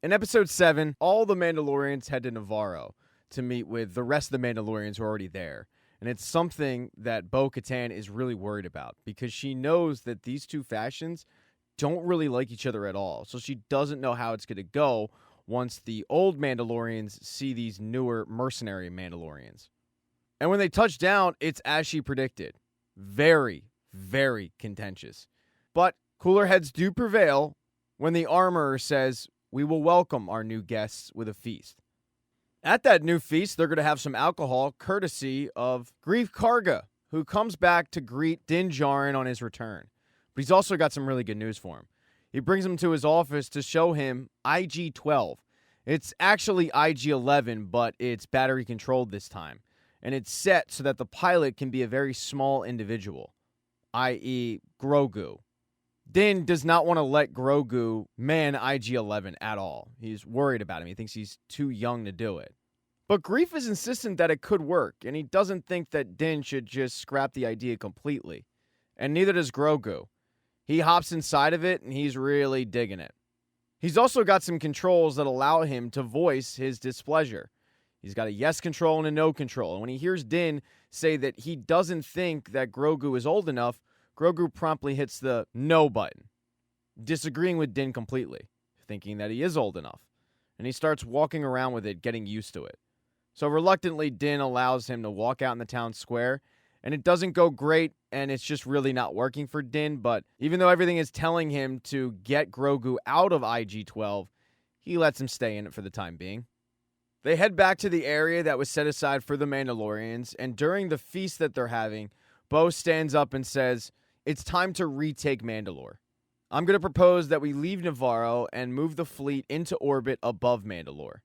In Episode 7, all the Mandalorians head to Navarro to meet with the rest of the Mandalorians who are already there. And it's something that Bo-Katan is really worried about because she knows that these two factions don't really like each other at all. So she doesn't know how it's going to go once the old Mandalorians see these newer mercenary Mandalorians. And when they touch down, it's as she predicted. Very, very contentious. But cooler heads do prevail when the armorer says, "We will welcome our new guests with a feast." At that new feast, they're going to have some alcohol courtesy of Greef Karga, who comes back to greet Din Djarin on his return. But he's also got some really good news for him. He brings him to his office to show him IG-12. It's actually IG-11, but it's battery controlled this time. And it's set so that the pilot can be a very small individual, i.e. Grogu. Din does not want to let Grogu man IG-11 at all. He's worried about him. He thinks he's too young to do it. But Greef is insistent that it could work, and he doesn't think that Din should just scrap the idea completely. And neither does Grogu. He hops inside of it, and he's really digging it. He's also got some controls that allow him to voice his displeasure. He's got a yes control and a no control. And when he hears Din say that he doesn't think that Grogu is old enough, Grogu promptly hits the no button, disagreeing with Din completely, thinking that he is old enough. And he starts walking around with it, getting used to it. So reluctantly, Din allows him to walk out in the town square, and it doesn't go great, and it's just really not working for Din. But even though everything is telling him to get Grogu out of IG-12, he lets him stay in it for the time being. They head back to the area that was set aside for the Mandalorians, and during the feast that they're having, Bo stands up and says, "It's time to retake Mandalore. I'm going to propose that we leave Navarro and move the fleet into orbit above Mandalore.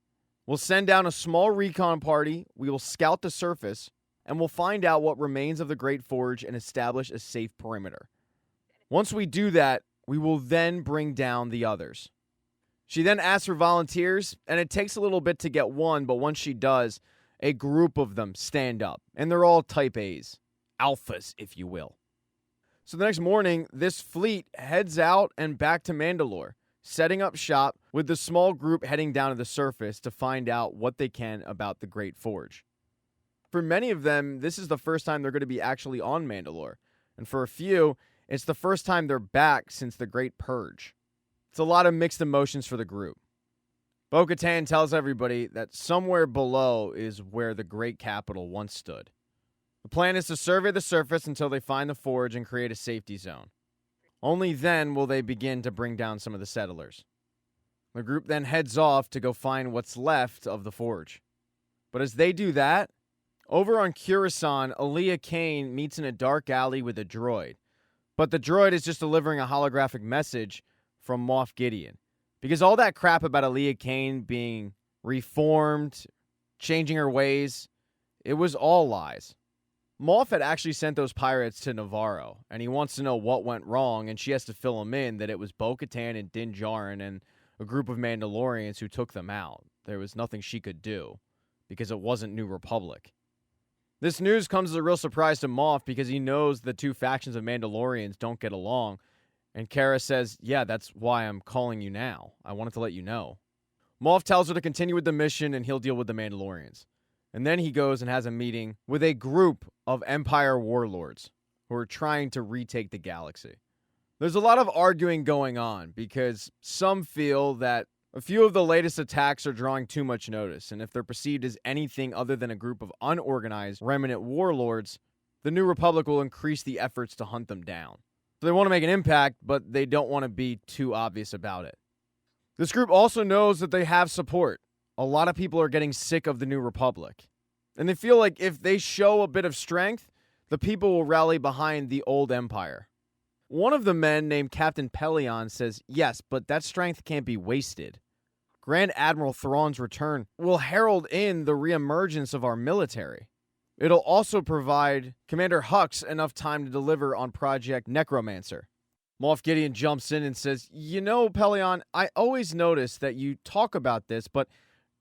We'll send down a small recon party, we will scout the surface, and we'll find out what remains of the Great Forge and establish a safe perimeter. Once we do that, we will then bring down the others." She then asks for volunteers, and it takes a little bit to get one, but once she does, a group of them stand up, and they're all Type A's. Alphas, if you will. So the next morning, this fleet heads out and back to Mandalore, setting up shop with the small group heading down to the surface to find out what they can about the Great Forge. For many of them, this is the first time they're going to be actually on Mandalore, and for a few, it's the first time they're back since the Great Purge. It's a lot of mixed emotions for the group. Bo-Katan tells everybody that somewhere below is where the Great Capital once stood. The plan is to survey the surface until they find the forge and create a safety zone. Only then will they begin to bring down some of the settlers. The group then heads off to go find what's left of the forge. But as they do that, over on Coruscant, Aaliyah Kane meets in a dark alley with a droid. But the droid is just delivering a holographic message from Moff Gideon. Because all that crap about Aaliyah Kane being reformed, changing her ways, it was all lies. Moff had actually sent those pirates to Navarro, and he wants to know what went wrong, and she has to fill him in that it was Bo-Katan and Din Djarin and a group of Mandalorians who took them out. There was nothing she could do, because it wasn't New Republic. This news comes as a real surprise to Moff because he knows the two factions of Mandalorians don't get along, and Kara says, "Yeah, that's why I'm calling you now. I wanted to let you know." Moff tells her to continue with the mission, and he'll deal with the Mandalorians. And then he goes and has a meeting with a group of Empire warlords who are trying to retake the galaxy. There's a lot of arguing going on because some feel that a few of the latest attacks are drawing too much notice, and if they're perceived as anything other than a group of unorganized remnant warlords, the New Republic will increase the efforts to hunt them down. So they want to make an impact, but they don't want to be too obvious about it. This group also knows that they have support. A lot of people are getting sick of the New Republic. And they feel like if they show a bit of strength, the people will rally behind the old empire. One of the men, named Captain Pelion, says, "Yes, but that strength can't be wasted. Grand Admiral Thrawn's return will herald in the reemergence of our military. It'll also provide Commander Hux enough time to deliver on Project Necromancer." Moff Gideon jumps in and says, "You know, Pelion, I always notice that you talk about this, but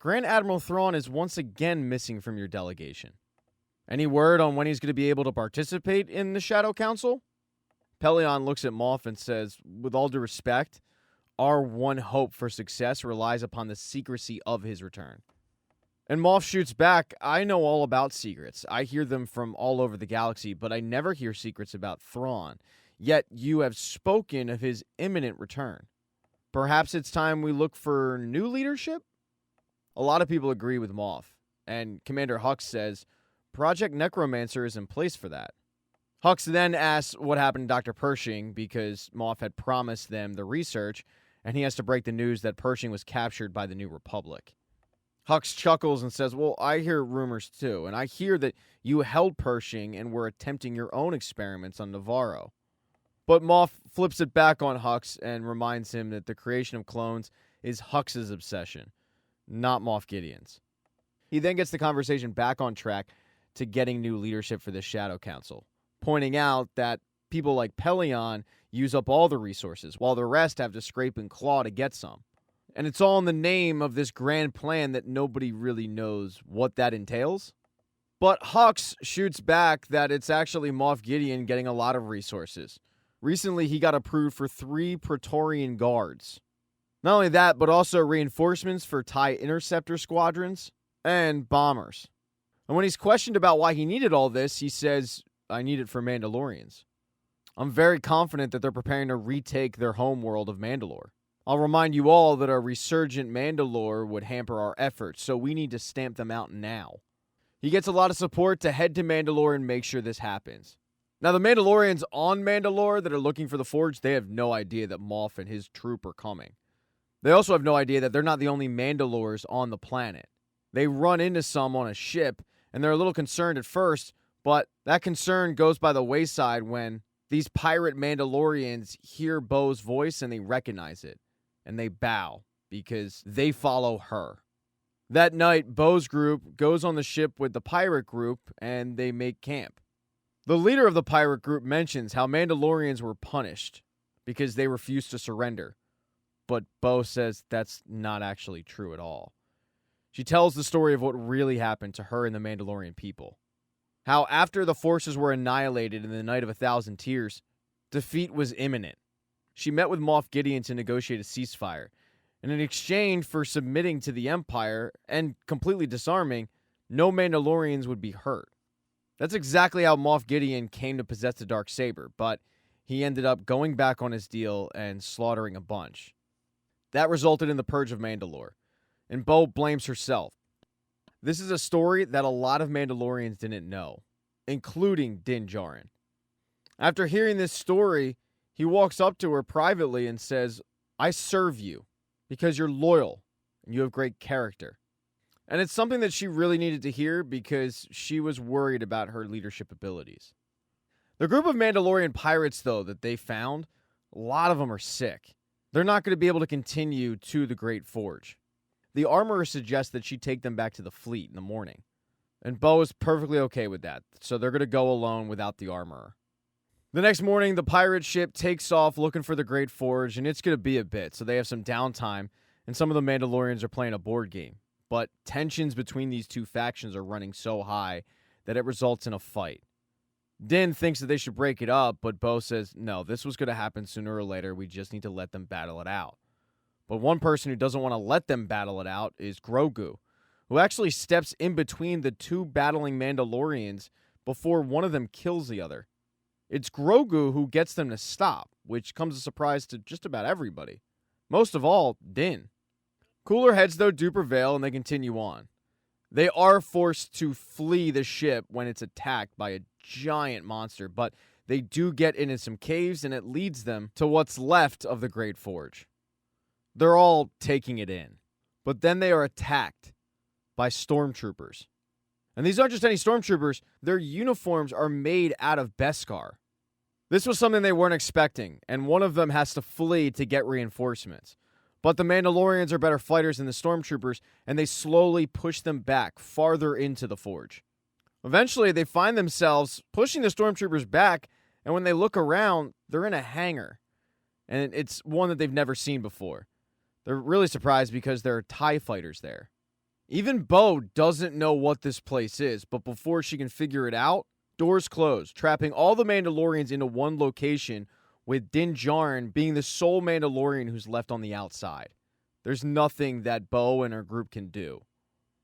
Grand Admiral Thrawn is once again missing from your delegation. Any word on when he's going to be able to participate in the Shadow Council?" Pelion looks at Moff and says, "With all due respect, our one hope for success relies upon the secrecy of his return. And Moff shoots back, I know all about secrets. I hear them from all over the galaxy, but I never hear secrets about Thrawn. Yet you have spoken of his imminent return. Perhaps it's time we look for new leadership? A lot of people agree with Moff, and Commander Hux says Project Necromancer is in place for that. Hux then asks what happened to Dr. Pershing because Moff had promised them the research, and he has to break the news that Pershing was captured by the New Republic. Hux chuckles and says, well, I hear rumors too, and I hear that you held Pershing and were attempting your own experiments on Navarro. But Moff flips it back on Hux and reminds him that the creation of clones is Hux's obsession, not Moff Gideon's. He then gets the conversation back on track to getting new leadership for the Shadow Council, pointing out that people like Pelion use up all the resources, while the rest have to scrape and claw to get some. And it's all in the name of this grand plan that nobody really knows what that entails. But Hux shoots back that it's actually Moff Gideon getting a lot of resources. Recently, he got approved for 3 Praetorian guards. Not only that, but also reinforcements for TIE interceptor squadrons and bombers. And when he's questioned about why he needed all this, he says, I need it for Mandalorians. I'm very confident that they're preparing to retake their homeworld of Mandalore. I'll remind you all that a resurgent Mandalore would hamper our efforts, so we need to stamp them out now. He gets a lot of support to head to Mandalore and make sure this happens. Now, the Mandalorians on Mandalore that are looking for the Forge, they have no idea that Moff and his troop are coming. They also have no idea that they're not the only Mandalores on the planet. They run into some on a ship, and they're a little concerned at first, but that concern goes by the wayside when these pirate Mandalorians hear Bo's voice and they recognize it. And they bow because they follow her. That night, Bo's group goes on the ship with the pirate group and they make camp. The leader of the pirate group mentions how Mandalorians were punished because they refused to surrender. But Bo says that's not actually true at all. She tells the story of what really happened to her and the Mandalorian people. How after the forces were annihilated in the Night of 1,000 Tears, defeat was imminent. She met with Moff Gideon to negotiate a ceasefire, and in exchange for submitting to the Empire and completely disarming, no Mandalorians would be hurt. That's exactly how Moff Gideon came to possess the Darksaber, but he ended up going back on his deal and slaughtering a bunch. That resulted in the Purge of Mandalore, and Bo blames herself. This is a story that a lot of Mandalorians didn't know, including Din Djarin. After hearing this story, he walks up to her privately and says, I serve you because you're loyal and you have great character. And it's something that she really needed to hear because she was worried about her leadership abilities. The group of Mandalorian pirates, though, that they found, a lot of them are sick. They're not going to be able to continue to the Great Forge. The armorer suggests that she take them back to the fleet in the morning. And Bo is perfectly okay with that, so they're going to go alone without the armorer. The next morning, the pirate ship takes off looking for the Great Forge, and it's going to be a bit, so they have some downtime, and some of the Mandalorians are playing a board game. But tensions between these two factions are running so high that it results in a fight. Din thinks that they should break it up, but Bo says, no, this was going to happen sooner or later, we just need to let them battle it out. But one person who doesn't want to let them battle it out is Grogu, who actually steps in between the two battling Mandalorians before one of them kills the other. It's Grogu who gets them to stop, which comes as a surprise to just about everybody. Most of all, Din. Cooler heads, though, do prevail, and they continue on. They are forced to flee the ship when it's attacked by a giant monster, but they do get into some caves, and it leads them to what's left of the Great Forge. They're all taking it in. But then they are attacked by stormtroopers. And these aren't just any stormtroopers. Their uniforms are made out of Beskar. This was something they weren't expecting, and one of them has to flee to get reinforcements. But the Mandalorians are better fighters than the stormtroopers, and they slowly push them back farther into the forge. Eventually, they find themselves pushing the stormtroopers back, and when they look around, they're in a hangar. And it's one that they've never seen before. They're really surprised because there are TIE fighters there. Even Bo doesn't know what this place is, but before she can figure it out, doors close, trapping all the Mandalorians into one location with Din Djarin being the sole Mandalorian who's left on the outside. There's nothing that Bo and her group can do.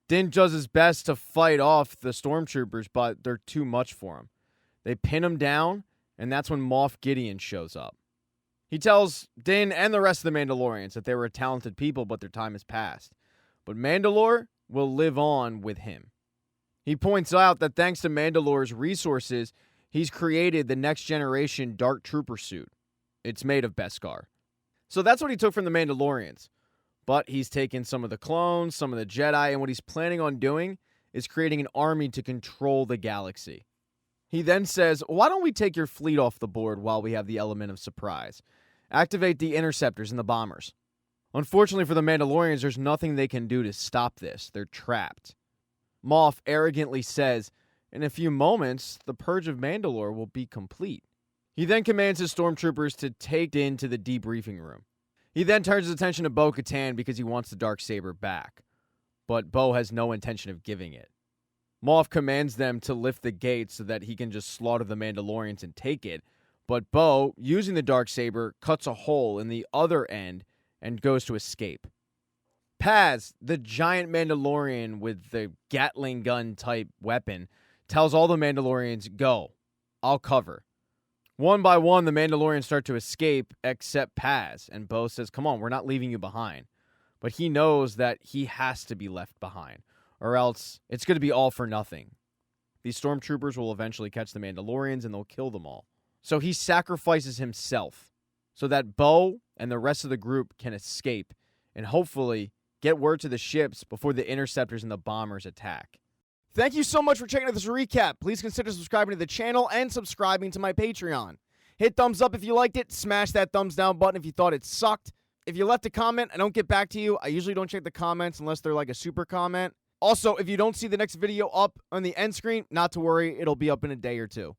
Din does his best to fight off the stormtroopers, but they're too much for him. They pin him down, and that's when Moff Gideon shows up. He tells Din and the rest of the Mandalorians that they were talented people, but their time has passed. But Mandalore will live on with him. He points out that thanks to Mandalore's resources, he's created the next generation Dark Trooper suit. It's made of Beskar. So that's what he took from the Mandalorians. But he's taken some of the clones, some of the Jedi, and what he's planning on doing is creating an army to control the galaxy. He then says, why don't we take your fleet off the board while we have the element of surprise? Activate the interceptors and the bombers. Unfortunately for the Mandalorians, there's nothing they can do to stop this. They're trapped. Moff arrogantly says, in a few moments, the purge of Mandalore will be complete. He then commands his stormtroopers to take Din to the debriefing room. He then turns his attention to Bo-Katan because he wants the Darksaber back. But Bo has no intention of giving it. Moff commands them to lift the gate so that he can just slaughter the Mandalorians and take it. But Bo, using the Darksaber, cuts a hole in the other end and goes to escape. Paz, the giant Mandalorian with the Gatling gun type weapon, tells all the Mandalorians, go, I'll cover. One by one, the Mandalorians start to escape, except Paz, and Bo says, come on, we're not leaving you behind. But he knows that he has to be left behind, or else it's going to be all for nothing. These stormtroopers will eventually catch the Mandalorians, and they'll kill them all. So he sacrifices himself, so that Bo and the rest of the group can escape, and hopefully get word to the ships before the interceptors and the bombers attack. Thank you so much for checking out this recap. Please consider subscribing to the channel and subscribing to my Patreon. Hit thumbs up if you liked it. Smash that thumbs down button if you thought it sucked. If you left a comment, I don't get back to you. I usually don't check the comments unless they're like a super comment. Also, if you don't see the next video up on the end screen, not to worry. It'll be up in a day or two.